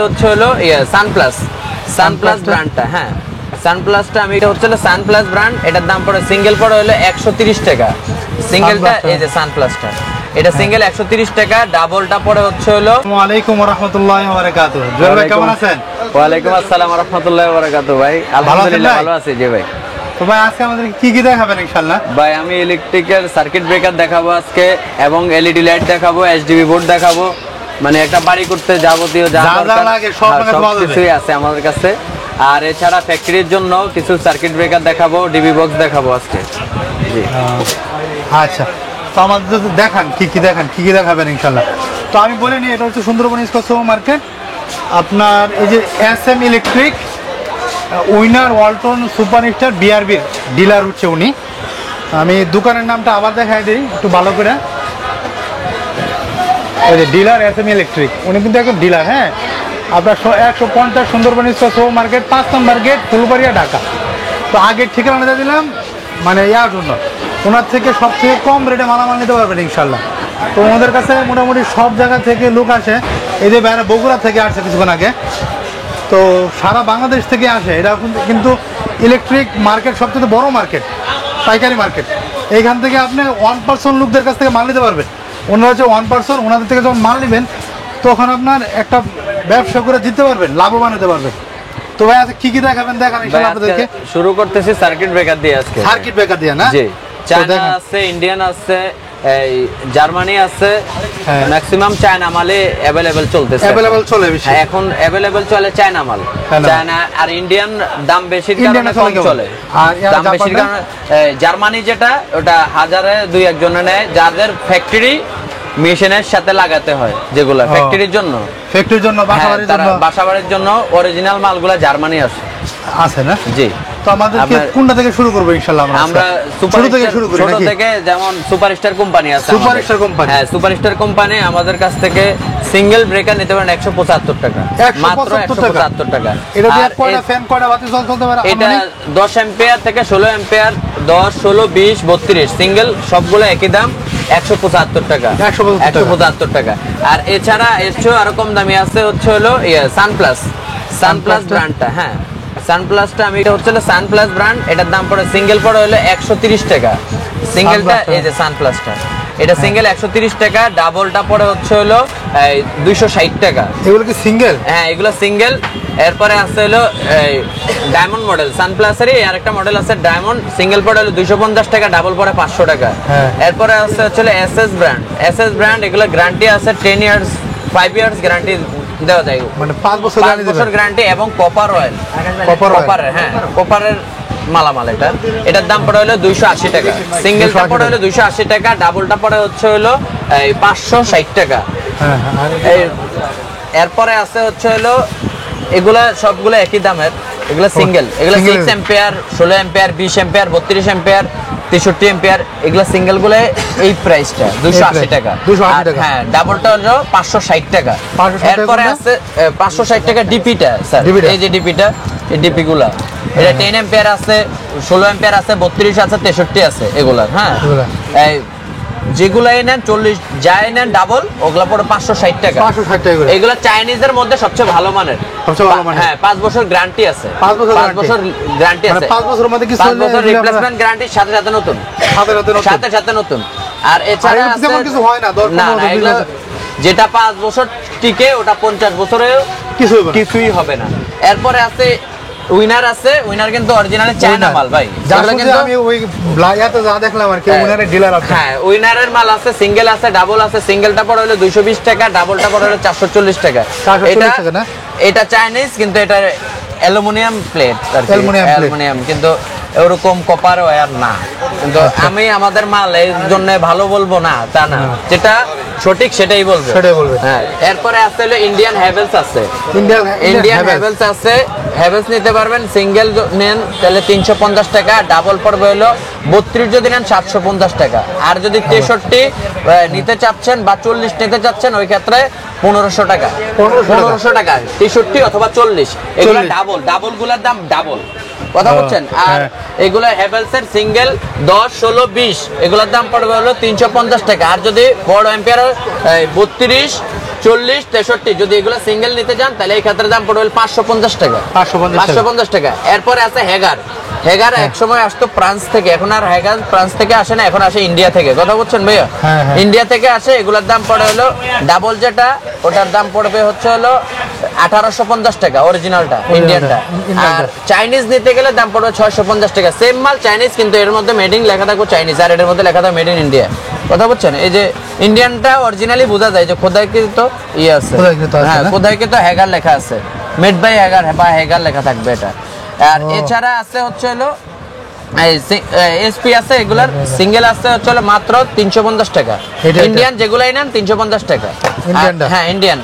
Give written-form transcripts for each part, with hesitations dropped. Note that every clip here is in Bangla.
হচ্ছে হলো সানপ্লাস ব্র্যান্ডটা। হ্যাঁ, সানপ্লাসটা আমি এটা হচ্ছে সানপ্লাস ব্র্যান্ড, এটার দাম পড়ে সিঙ্গেল পড়ে হলো 130 টাকা সিঙ্গেলটা। এই যে সানপ্লাসটা, এটা সিঙ্গেল 130 টাকা, ডাবলটা পড়ে হচ্ছে হলো। আসসালামু আলাইকুম ওয়া রাহমাতুল্লাহি ওয়া বারাকাতুহু। জয় ভাই কেমন আছেন? ওয়া আলাইকুম আসসালাম ওয়া রাহমাতুল্লাহি ওয়া বারাকাতুহু। ভাই আলহামদুলিল্লাহ ভালো আছি। জি ভাই। তো ভাই আজকে আমাদের কি কি দেখাবেন ইনশাআল্লাহ? ভাই আমি ইলেকট্রিক্যাল সার্কিট ব্রেকার দেখাবো আজকে, এবং এলইডি লাইট দেখাবো, এইচডিবি বোর্ড দেখাবো, মানে একটা বাড়ি করতে যাবতীয় যা লাগে সব কিছুই আছে আমাদের কাছে। আর এছাড়া ফ্যাক্টরির জন্য কিছু সার্কিট ব্রেকার দেখাবো, ডিবি বক্স দেখাবো আজকে। জি আচ্ছা, তো আমাদের দেখান কি কি দেখাবেন ইনশাআল্লাহ। তো আমি বলিনি, এটা হচ্ছে সুন্দরবন ইস্কো মার্কেট। আপনার এই যে SM electric, winner, Walton, superstar, বিআরবির ডিলার হচ্ছে উনি। আমি দোকানের নামটা আবার দেখাই দিই একটু ভালো করে। ওই যে ডিলার এসএম ইলেকট্রিক, উনি কিন্তু একদম ডিলার। হ্যাঁ, আপনার 150 সুন্দরবন ইস্কো মার্কেট, 5 নম্বর গেট, ফুলবাড়িয়া, ঢাকা। তো আগের ঠিকানাটা দিলাম মানে ইয়ার জন্য, ওনার থেকে সবথেকে কম রেটে মালামাল নিতে পারবেন ইনশাল্লাহ। তো ওনাদের কাছে মোটামুটি সব জায়গা থেকে লোক আসে। এই যে বাইরে বগুড়া থেকে আসছে কিছুক্ষণ আগে, তো সারা বাংলাদেশ থেকে আসে। এটা কিন্তু ইলেকট্রিক মার্কেট সবচেয়ে বড় মার্কেট, পাইকারি মার্কেট। এইখান থেকে আপনি 1% লোকদের কাছ থেকে মাল নিতে পারবেন। ওনারা হচ্ছে 1%, ওনাদের থেকে যখন মাল নেবেন তখন আপনার একটা ব্যবসা করে দিতে পারবেন, লাভবান হতে পারবেন। তো ভাই আজকে কি কি দেখাবেন দেখান ইনশাআল্লাহ আপনাদেরকে। শুরু করতেছি সার্কিট ব্রেকার দিয়ে আজকে। সার্কিট ব্রেকার দিয়ে না? জি, চায়না আছে, ইন্ডিয়ান আছে, এই জার্মানি আছে, ম্যাক্সিমাম চায়না মালে अवेलेबल চলতেছে। अवेलेबल চলে বেশি এখন अवेलेबल চলে চায়না মাল। চায়না আর ইন্ডিয়ান দাম বেশির কারণে কম চলে। আর দাম বেশির কারণে জার্মানি যেটা ওটা হাজারে 2-1 জনে নেয়, যাদের ফ্যাক্টরি মেশিনের সাথে লাগাতে হয়, যেগুলো ফ্যাক্টরির জন্য বাসাবাড়ির জন্য অরিজিনাল মালগুলো জার্মানি আছে না? জি। তো আমাদেরকে কোনটা থেকে শুরু করব ইনশাআল্লাহ? আমরা শুরু থেকে শুরু করি নাকি? ছোট থেকে, যেমন সুপারস্টার কোম্পানি আছে। Superstar company? হ্যাঁ, সুপারস্টার কোম্পানি আমাদের কাছ থেকে সিঙ্গেল ব্রেকার নিতে পারেন 175 টাকা, মাত্র 175 টাকা। এটা দিয়ে কয়টা ফ্যান, কয়টা বাতি চলতে পারে? এটা 10 অ্যাম্পিয়ার থেকে 16 অ্যাম্পিয়ার, 10, 16, 20, 32 সিঙ্গেল, সবগুলো একই দাম 175 টাকা। 175 টাকা। আর এছাড়া এসছো আরো কম দামি আছে, হচ্ছে হলো সানপ্লাস ব্র্যান্ডটা। হ্যাঁ, সানপ্লাসটা আমি এটা হচ্ছে সানপ্লাস ব্র্যান্ড, এটার দাম পড়ে সিঙ্গেল পড়ে হলো 130 টাকা সিঙ্গেলটা। এই যে সানপ্লাসটা, এটা সিঙ্গেল 130 টাকা, ডাবলটা পড়ে হচ্ছে হলো 260 টাকা। এগুলো কি সিঙ্গেল? হ্যাঁ, এগুলো সিঙ্গেল। এরপরে আছে হলো ডায়মন্ড মডেল, সানপ্লাসেরই আরেকটা মডেল আছে ডায়মন্ড, সিঙ্গেল পড়ে হলো 250 টাকা, ডাবল পড়ে 500 টাকা। এরপরে আছে হচ্ছে এসএস ব্র্যান্ড, এগুলো গ্যারান্টি আছে 10 ইয়ার্স, 5 ইয়ার্স গ্যারান্টি দেওয়া যায়, মানে 5 বছর গ্যারান্টি, এবং কপার অয়েল, হ্যাঁ কপারের মালামাল। এটার দাম পড়ে হলো 280 টাকা সিঙ্গেলটা পড়ে হলো 280 টাকা, ডাবলটা পড়ে হচ্ছে হলো 560 টাকা। এরপরে আছে হচ্ছে হলো এগুলা সবগুলো একই দামের, এগুলা সিঙ্গেল, এগুলা 6 ampere, 16 ampere, 20 ampere, 32 ampere, 63 ampere, এগুলা সিঙ্গেল গুলো এই প্রাইসটা 280 টাকা। হ্যাঁ, ডাবলটা হলো 560 টাকা। এরপরে আছে 560 টাকা ডিপিটা স্যার, এই যে ডিপিটা, এই ডিপি গুলা, এটা 10 অ্যাম্পিয়ার আছে, 16 অ্যাম্পিয়ার আছে, 32 আছে, 63 আছে এগুলা। হ্যাঁ, যেগুলো নেন 40 যাই নেন ডাবল, ওগুলা পড়ে 560 টাকা। এগুলা চাইনিজের মধ্যে সবচেয়ে ভালো মানের। হ্যাঁ, 5 বছর গ্যারান্টি আছে, 5 বছর গ্যারান্টি আছে, 5 বছরের মধ্যে কিছু 5 বছর রিপ্লেসমেন্ট গ্যারান্টি, সাথে সাথে নতুন। আর এছাড়া যেমন কিছু হয় না, না এগুলো যেটা 5 বছর টিকে ওটা 50 বছরেও কিছুই হবে না। এরপরে আছে উইনার আছে, উইনার কিন্তু অরিজিনালি চায়না মাল ভাই, যেগুলো কিন্তু আমি ওই ব্লাইয়াতে যা দেখলাম আর কি, উইনারের ডিলার আছে। হ্যাঁ, উইনারের মাল আছে, সিঙ্গেল আছে, ডাবল আছে। সিঙ্গেলটা পড়ে হলো 220 টাকা, ডাবলটা পড়ে হলো 440 টাকা। এটা চাইনিজ, কিন্তু এটা অ্যালুমিনিয়াম প্লেট, অ্যালুমিনিয়াম, কিন্তু এরকম কপার ওয়্যার না। কিন্তু আমি আমাদের মাল এই জন্য ভালো বলবো না তা না, যেটা সঠিক সেটাই বলবো। হ্যাঁ, এরপরে আছে হলো ইন্ডিয়ান হ্যাভেলস আছে, ইন্ডিয়ান হ্যাভেলস আছে, হ্যাভেলস নিতে পারবেন। সিঙ্গেল নেন তাহলে 350 টাকা, ডাবল পড়বে হলো 32 যদি নেন 750 টাকা। আর যদি 63 নিতে চাচ্ছেন বা 40 নিতে চাচ্ছেন, ওই ক্ষেত্রে 1500 টাকা, 1500 টাকা 63 অথবা 40। এগুলো ডাবল গুলার দাম ডাবল, কথা বলছেন। আর এগুলো হ্যাভেলস এর সিঙ্গেল 10, 16, 20 এগুলোর দাম পড়বে হলো 350 টাকা। আর যদি বড় অ্যাম্পিয়ার 32, 40 63 যদি এগুলো সিঙ্গেল নিতে চান তাহলে এই ক্ষেত্রে দাম পড়বে 550 টাকা। 550 টাকা। এরপরে আছে হেগার। হেগার এক সময় আসতো ফ্রান্স থেকে, এখন আর হেগার ফ্রান্স থেকে আসে না, এখন আসে ইন্ডিয়া থেকে। কথা বলছেন ভাইয়া? ইন্ডিয়া থেকে আসে। এগুলোর দাম পড়ে হলো ডাবল যেটা, ওটার দাম পড়বে হচ্ছে হলো 1850 টাকা অরিজিনালটা, ইন্ডিয়ানটা। আর চাইনিজ নিতে গেলে দাম পড়বে 650 টাকা। সেম মাল চাইনিজ, কিন্তু এর মধ্যে মেড ইন লেখা থাকবে চাইনিজ, আর এর মধ্যে লেখা থাকবে মেড ইন ইন্ডিয়া। কথা বলছেন? এই যে ইন্ডিয়ানটা অরিজিনালি বোঝা যায় যে খোদাইকৃত ইয়ে আছে, হ্যাঁ খোদাইকৃত হেগার লেখা আছে, মেড বাই হেগার বা হেগার লেখা থাকবে এটা। আর এছাড়া আছে হচ্ছে হলো এসপি আছে, এগুলার সিঙ্গেল আছে হচ্ছে হলো মাত্র 350 টাকা। ইন্ডিয়ান যেগুলাই নেন 350 টাকা। হ্যাঁ ইন্ডিয়ান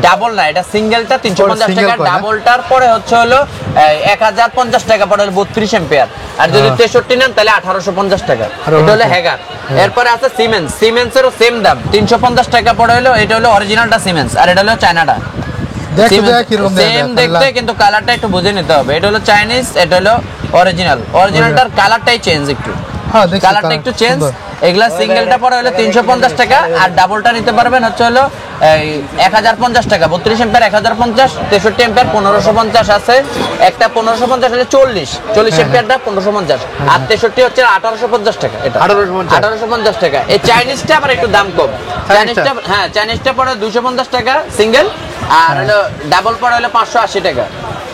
ডাবল না, এটা সিঙ্গেলটা 350 টাকা, ডাবলটার পরে হচ্ছে হলো 1050 টাকা পড়ে 32 এম্পিয়ার। আর যদি 63 নেন তাহলে 1850 টাকা। এটা হলো হেগার। এরপরে আছে সিমেন্স। সিমেন্সেরও সেম দাম 350 টাকা পড়ে হলো। এটা হলো অরিজিনালটা সিমেন্স, আর এটা হলো চায়নাটা। সেম দেখতে, কিন্তু কালারটা একটু বুঝে নিতে হবে। এটা হলো চাইনিজ, এটা হলো অরিজিনাল। অরিজিনালটার কালারটাই চেঞ্জ, একটু কালারটা একটু চেঞ্জ। এগুলা সিঙ্গেলটা পড়ে হলো 350 টাকা, আর ডাবলটা নিতে পারবেন হচ্ছে হলো 1050 টাকা। 32 এম্পিয়ার 1050, 63 এম্পিয়ার 1550 আছে। একটা 1550 হলে 40 এম্পিয়ারটা 1550, আর 63 হচ্ছে 1850 টাকা। এটা 1850 টাকা। এই চাইনিজটা আবার একটু দাম কম। চাইনিজটা হ্যাঁ চাইনিজটা পড়ে 250 টাকা সিঙ্গেল, আর হলো ডাবল পড়ে হলো 580 টাকা।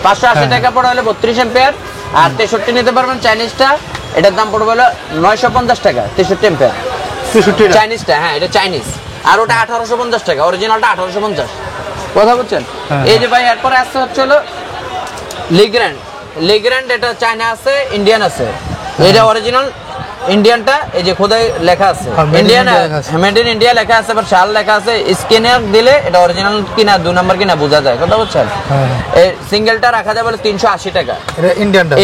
580 টাকা পড়ে হলো 32 এম্পিয়ার, আর 63 নিতে পারবেন চাইনিজটা। এটার দাম পড়বে হলো 950 টাকা 63 এম্পিয়ার চাইনিজটা। হ্যাঁ এটা চাইনিজ। আর ওটা 1850 টাকা, অরিজিনালটা 1850। কথা বলছেন? এই যে ভাই এরপরে আসছে হচ্ছে হলো লিগ্র্যান্ড। লিগ্র্যান্ড এটা চায়না আছে, ইন্ডিয়ান আছে। এটা অরিজিনাল ইন্ডিয়ানটা, এই যে খোদাই লেখা আছে ইন্ডিয়ান, মেড ইন ইন্ডিয়া লেখা আছে, আবার শাল লেখা আছে। স্ক্যানার দিলে এটা অরিজিনাল কিনা 2 নাম্বার কিনা বোঝা যায়। কথা বলছেন? এই সিঙ্গেলটা রাখা যায় বলে 380 টাকা।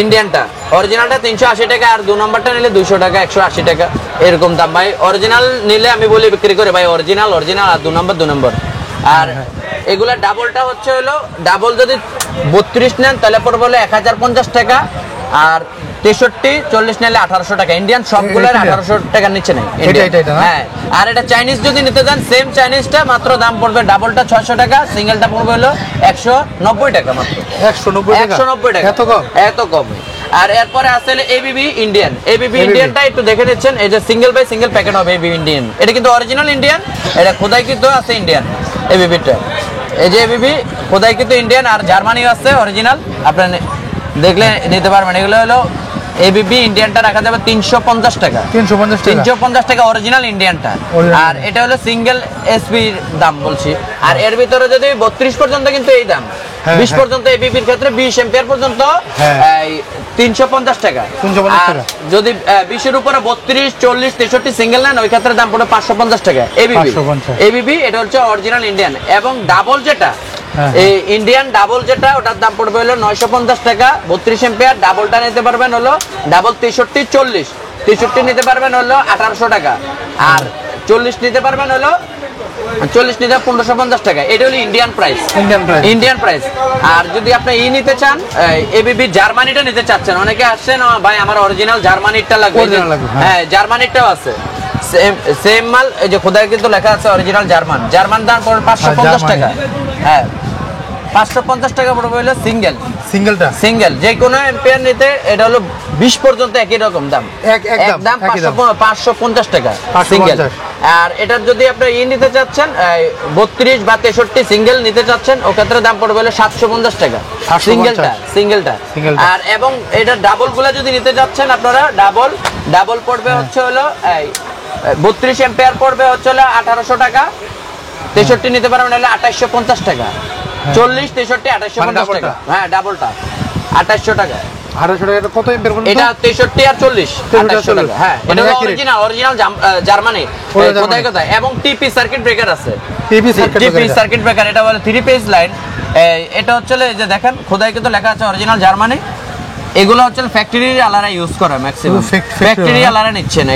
ইন্ডিয়ানটা অরিজিনালটা 380 টাকা, আর 2 নাম্বারটা নিলে 200 টাকা, 180 টাকা এরকম দাম। ভাই অরিজিনাল নিলে আমি বলি বিক্রি করে ভাই অরিজিনাল, আর 2 নাম্বার। আর এগুলা ডাবলটা হচ্ছে হলো, ডাবল যদি 32 নেন তাহলে পড়বে হলো 1050 টাকা, আর 63 40 নিলে 1800 টাকা। ইন্ডিয়ান সবগুলোর 1800 টাকা নিচে নেই। হ্যাঁ, আর এটা চাইনিজ যদি নিতে চান, সেম চাইনিজটা মাত্র দাম পড়বে ডাবলটা 600 টাকা, সিঙ্গেলটা পড়বে হলো 190 টাকা মাত্র। 190 টাকা, এত কম। আর এরপরে আছে এবিবি ইন্ডিয়ান। এবিবি ইন্ডিয়ানটা একটু দেখে নিচ্ছেন। এই যে সিঙ্গেল বাই সিঙ্গেল প্যাকেট হবে এবিবি ইন্ডিয়ান। এটা কিন্তু অরিজিনাল ইন্ডিয়ান, এটা খোদাইকৃত আছে ইন্ডিয়ান এবিবিটা। এই যে এবিবি খোদাইকৃত ইন্ডিয়ান, আর জার্মানিও আছে অরিজিনাল, আপনারা দেখলে নিতে পারবেন। এগুলো হলো এবিবি ইন্ডিয়ানটা রাখা যাবে 350 টাকা। 350 টাকা অরিজিনাল ইন্ডিয়ানটা। আর এটা হলো সিঙ্গেল এসপি দাম বলছি। আর এর ভিতরে যদি 32 পর্যন্ত কিন্তু এই দাম, 20 পর্যন্ত এবিবির ক্ষেত্রে 20 এম্পিয়ার পর্যন্ত 350 টাকা। আর যদি 20 এর উপরে 32 40 63 সিঙ্গেল নেন, ওই ক্ষেত্রে দাম পড়বে 550 টাকা। এবিবি এটা হচ্ছে অরিজিনাল ইন্ডিয়ান। এবং ডাবল যেটা, এই ইন্ডিয়ান ডাবল যেটা, ওটার দাম পড়বে হলো 950 টাকা। 32 এম্পিয়ার ডাবলটা নিতে পারবেন হলো ডাবল 63 40, 63 নিতে পারবেন হলো 1800 টাকা, আর 40 নিতে পারবেন হলো 40 নিতে 1550 টাকা। এটা হলো ইন্ডিয়ান প্রাইস। আর যদি আপনি নিতে চান, এবিবি জার্মানিটা নিতে চাচ্ছেন, অনেকে আসছেন ভাই আমার অরিজিনাল জার্মানিটা লাগবে। হ্যাঁ জার্মানিটাও আছে, সেম মাল। এই যে খোদাই কিন্তু লেখা আছে অরিজিনাল জার্মান দাম পড়বে 550 টাকা। হ্যাঁ 550 টাকা পড়বে হলো সিঙ্গেল যে কোনো এম্পিয়ার নিতে। এটা হলো 20 পর্যন্ত একই রকম দাম, একদম 550 টাকা সিঙ্গেল। আর এটার যদি আপনি নিতে চাচ্ছেন 32 বা 63 সিঙ্গেল নিতে চাচ্ছেন, ও ক্ষেত্রে দাম পড়বে হলো 750 টাকা সিঙ্গেলটা। আর এবং এটা ডাবল গুলা যদি নিতে চাচ্ছেন আপনারা, ডাবল পড়বে হচ্ছে হলো 32 এম্পিয়ার পড়বে হচ্ছে হলো 1800 টাকা। 63 নিতে পারবেন হলে 2850 টাকা। 40 63 2850 টাকা। হ্যাঁ ডাবলটা 2800 টাকা। 1800 টাকা কত এম্পিয়ার পর্যন্ত? এটা 63 আর 40 2800 টাকা। হ্যাঁ এটা অরিজিনাল জার্মানি কোথায়। এবং টিপি সার্কিট ব্রেকার আছে। টিপি সার্কিট ব্রেকার, এটা বলে 3 পেজ লাইন। এটা হচ্ছে যে দেখেন খোদাই কিন্তু লেখা আছে অরিজিনাল জার্মানি। এগুলো হচ্ছে ফ্যাক্টরি আলারা ইউজ করে, ম্যাক্সিমাম ফ্যাক্টরি আলারা নিচ্ছে না।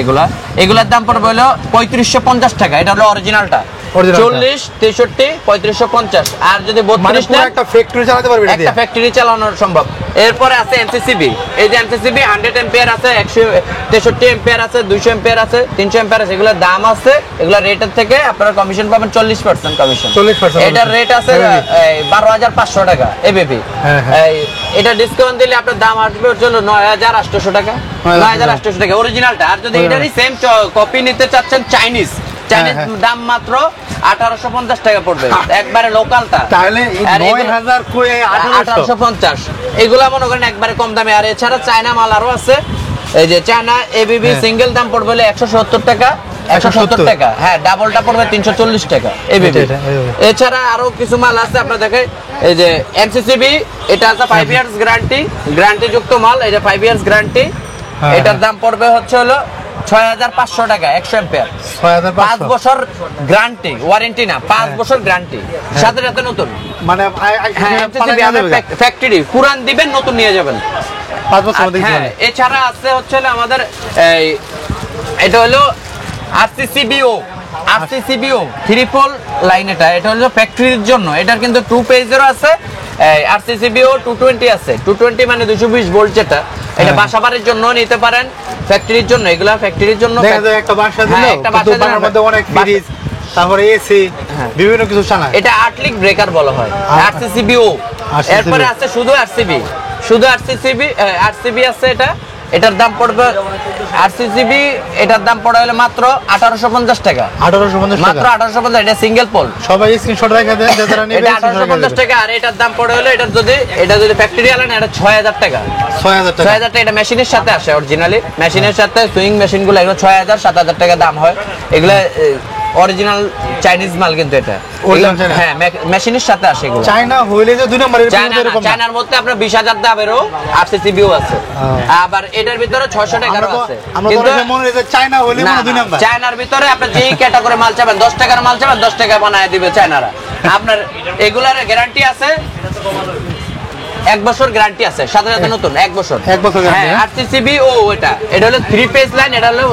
এগুলার দাম পড়বে হলো 3550 টাকা। এটা হলো অরিজিনালটা। 40 63 3550 আর যদি 32 মানে একটা ফ্যাক্টরি চালাতে পারবে এটা একটা ফ্যাক্টরি চালানো সম্ভব। এরপরে আছে এমসিসিবি, এই যে এমসিসিবি 100 এম্পিয়ার আছে, 163 এম্পিয়ার আছে, 200 এম্পিয়ার আছে, 300 এম্পিয়ার আছে, এগুলোর দাম আছে, এগুলা রেটের থেকে আপনারা কমিশন পাবেন 40% কমিশন। 40% এটার রেট আছে 12500 টাকা এবিপি। এটা ডিসকাউন্ট দিলে আপনার দাম আসবে হলো 9800 টাকা, 9800 টাকা অরিজিনালটা। আর যদি এটারই সেম কপি নিতে চাচ্ছেন চাইনিজ দাম মাত্র 1850 টাকা পড়বে, একবারে লোকালটা। তাহলে 9000 কই 1850, এগুলা মনে করেন একবারে কম দামে। আর এছাড়া চায়না মাল আরো আছে, এই যে চায়না এবিবি সিঙ্গেল দাম পড়বে 170 টাকা, 170 টাকা। হ্যাঁ, ডাবলটা পড়বে 340 টাকা এবিবি। এছাড়া আরো কিছু মাল আছে আপনার দেখে, এই যে এমসিসিবি, এটা আছে 5 ইয়ার্স গ্যারান্টি যুক্ত মাল, এটা 5 ইয়ার্স গ্যারান্টি। এটার দাম পড়বে হলো 6500 টাকা 100 এম্পিয়ার, 5 বছর গ্যারান্টি, ওয়ারেন্টি না, 5 বছর গ্যারান্টি, সাথে সাথে নতুন। মানে ফ্যাক্টরি পুরান দিবেন, নতুন নিয়ে যাবেন 5 বছর। হ্যাঁ, এছাড়া আছে হচ্ছে আমাদের এটা হলো আরসিসিবিও ট্রিপল লাইন। এটা হলো ফ্যাক্টরির জন্য, এটার কিন্তু 2 পেজেরও আছে। আরসিসিবিও 220 আছে, 220 মানে 220 ভোল্ট যেটা, এটা বাসাবাড়ির জন্য নিতে পারেন, ফ্যাক্টরির জন্য। এগুলা ফ্যাক্টরির জন্য একটা বাসা দিলো, একটা বাসার মধ্যে অনেক ফ্রিজ, তারপরে এসি, বিভিন্ন কিছু চালায়। এটা আর্টলিক ব্রেকার বলা হয়, আরসিসিবিও। এরপরে আছে শুধু আরসিবি আছে। এটার দাম পড়বে আরসিসিবি, এটার দাম পড়ে হলো মাত্র 1850 টাকা, 1850 টাকা, মাত্র 1850। এটা সিঙ্গেল পোল, সবাই স্ক্রিনশট রেখে দেন যারা নেবে। এটা 1850 টাকা। আর এটার দাম পড়ে হলো, এটা যদি ফ্যাক্টরি আলেন এটা 6000 টাকা, 6000 টাকা। এটা মেশিনের সাথে আসে, অরিজিনালি মেশিনের সাথে। সুইং মেশিনগুলো এগুলো 6000 7000 টাকা দাম হয়। এগুলো অরিজিনাল চাইনিজ মাল, কিন্তু এটা হ্যাঁ মেশিনের সাথে আসে। এগুলো চায়না হইলে যে 2 নম্বরের চায়নার মধ্যে আপনার 20000 দামেরও আরসিসিবিও আছে, আবার এটার ভিতরে 600 টাকারও আছে। কিন্তু মনে হয় যে চায়না হইলে মানে 2 নম্বর। চায়নার ভিতরে আপনি যেই ক্যাটাগরি মাল চাবেন, 10 টাকার মাল চাবেন 10 টাকা বানায় দিবে চায়নারা। আপনার এগুলার গ্যারান্টি আছে, 1 বছর গ্যারান্টি আছে, সাথে সাথে নতুন 1 বছর। হ্যাঁ, আরসিসিবি এটা হলো 3 পেজ লাইন, এটা হলো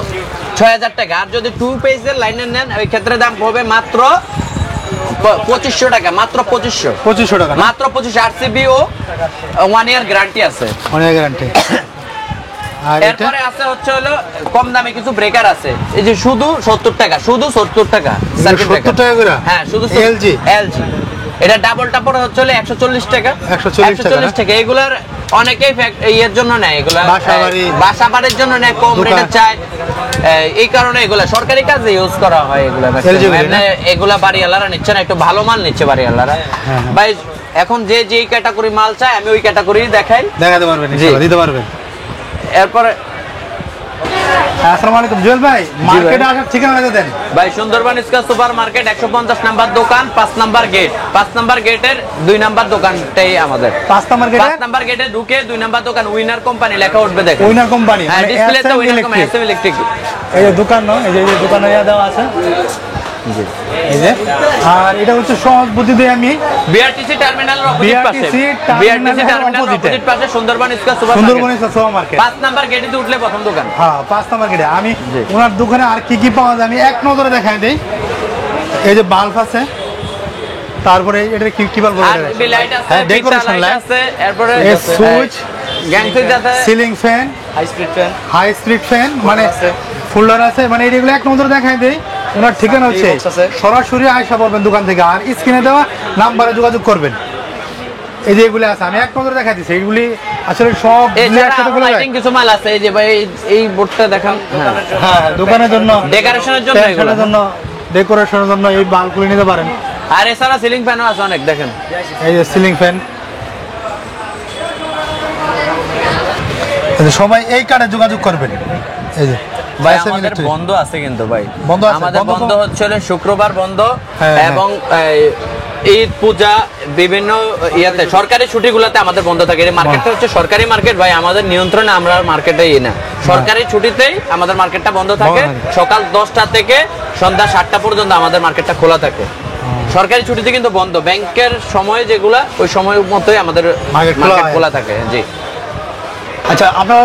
6000 টাকা। আর যদি 2 পেজের লাইনের নেন, ওই ক্ষেত্রে দাম হবে মাত্র 2500 টাকা, মাত্র 2500 টাকা, মাত্র 25। আরসিবিও 1 ইয়ার গ্যারান্টি আছে, 1 ইয়ার গ্যারান্টি। আর এরপরে আছে হলো কম দামে কিছু ব্রেকার আছে, এই যে শুধু 70 টাকা, শুধু 70 টাকা, 70 টাকা করে। হ্যাঁ, শুধু এলজি। এটা ডাবলটা পড়ে হচ্ছে 140 টাকা, 140 টাকা। এগুলার অনেকেই এর জন্য নেয়, এগুলা বাসাবাড়ির জন্য নেয়, কম রেটে চায়, এই কারণে এগুলা সরকারি কাজে ইউজ করা হয়। এগুলা বাড়িওয়ালারা নিচ্ছে না, একটু ভালো মাল নিচ্ছে বাড়িওয়ালারা। ভাই এখন যে ক্যাটাগরি মাল চায় আমি ওই ক্যাটাগরি দেখাতে পারবেন, দিতে পারবেন। এরপরে আসসালামু আলাইকুম জুয়েল ভাই, মার্কেটে আসার ঠিকানা দেন ভাই। Sundarban square super market 150 number দোকান, 5 নাম্বার গেট, 5 নাম্বার গেটের 2 নাম্বার দোকানটাই আমাদের। 5 নাম্বার গেটে ঢুকে 2 নাম্বার দোকান, উইনার কোম্পানি লেখা উঠবে, দেখেন উইনার কোম্পানি। হ্যাঁ, ডিসপ্লেতে উইনার কোম্পানি, এসএম ইলেকট্রিক। এই যে দোকান, এই যে দোকানে দেওয়া আছে, এই যে। আর এটা হচ্ছে সহজ বুদ্ধিতে আমি বিআরটিসি টার্মিনালের অপোজিট পাশে Sundarban square super market 5 number গেটে উঠলে প্রথম দোকান। হ্যাঁ, 5 নাম্বার গেটে। আমি ওনার দোকানে আর কি পাওয়া যায় আমি এক নজরে দেখাই দেই। এই যে বাল্ব আছে, তারপরে এটা কি বাল্ব বলে, আরবি লাইট আছে, হ্যাঁ ডেকোরেশন লাইট আছে, এরপরে সুইচ, গ্যাং সুইচ আছে, ceiling fan, high speed fan মানে ফুলদার আছে। মানে এইগুলো এক নজরে দেখাই দেই। ওনার ঠিকানা হচ্ছে সরাসরি আয়সা পড়বেন দোকান থেকে, আর স্ক্রিনে দেওয়া নাম্বারে যোগাযোগ করবেন। এই যে এগুলো আছে, আমি এক নজরে দেখাই দিচ্ছি। এইগুলি আসলে সব একসাথে খোলা যায়। কিছু মাল আছে, এই যে ভাই এই বোর্ডটা দেখান। হ্যাঁ, দোকানের জন্য, ডেকোরেশনের জন্য, ডেকোরেশনের জন্য এই বাল্বগুলি নিতে পারেন। আর এছাড়া সিলিং ফ্যানও আছে অনেক, দেখেন এই যে সিলিং ফ্যান। সবাই এই কার্ডে যোগাযোগ করবেন। এই যে ভাই আমাদের বন্ধ আছে কিন্তু ভাই, আমাদের বন্ধ হচ্ছে শুক্রবার বন্ধ, এবং ঈদ পূজা বিভিন্ন ইয়াতে সরকারি ছুটিগুলোতে আমাদের বন্ধ থাকে। এই মার্কেটটা হচ্ছে সরকারি মার্কেট ভাই, আমাদের নিয়ন্ত্রণে আমরা মার্কেটে না, সরকারি ছুটিতেই আমাদের মার্কেটটা বন্ধ থাকে। সকাল 10টা থেকে সন্ধ্যা 7টা পর্যন্ত আমাদের মার্কেটটা খোলা থাকে। সরকারি ছুটিতে কিন্তু বন্ধ, ব্যাংকের সময় যেগুলা ওই সময় মতোই আমাদের মার্কেট খোলা থাকে। জি আচ্ছা, আপনারা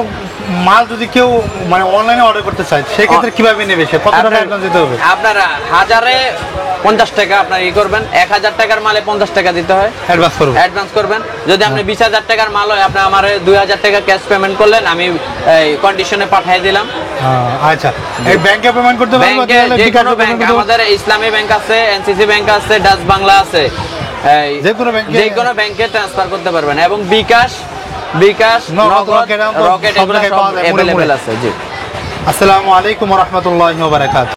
মাল যদি কেউ মানে অনলাইনে অর্ডার করতে চায় সেক্ষেত্রে কিভাবে নেবে, সে কত টাকা অ্যাডভান্স দিতে হবে? আপনারা 1050 টাকা আপনার ই করবেন, 1000 টাকার মালে 50 টাকা দিতে হয় অ্যাডভান্স করবেন। যদি আপনি 20000 টাকার মাল হয়, আপনি আমার 2000 টাকা ক্যাশ পেমেন্ট করলেন, আমি এই কন্ডিশনে পাঠিয়ে দিলাম। আচ্ছা, এই ব্যাংকে পেমেন্ট করতে পারবো? যে কোনো ব্যাংক, আমাদের ইসলামী ব্যাংক আছে, এনসিসি ব্যাংক আছে, ডাচ বাংলা আছে, যে কোনো ব্যাংকে ট্রান্সফার করতে পারবেন। এবং বিকাশ, নগদ, রকেট এগুলো সব अवेलेबल আছে। জি, আসসালামু আলাইকুম ওয়া রাহমাতুল্লাহি ওয়া বারাকাতুহু।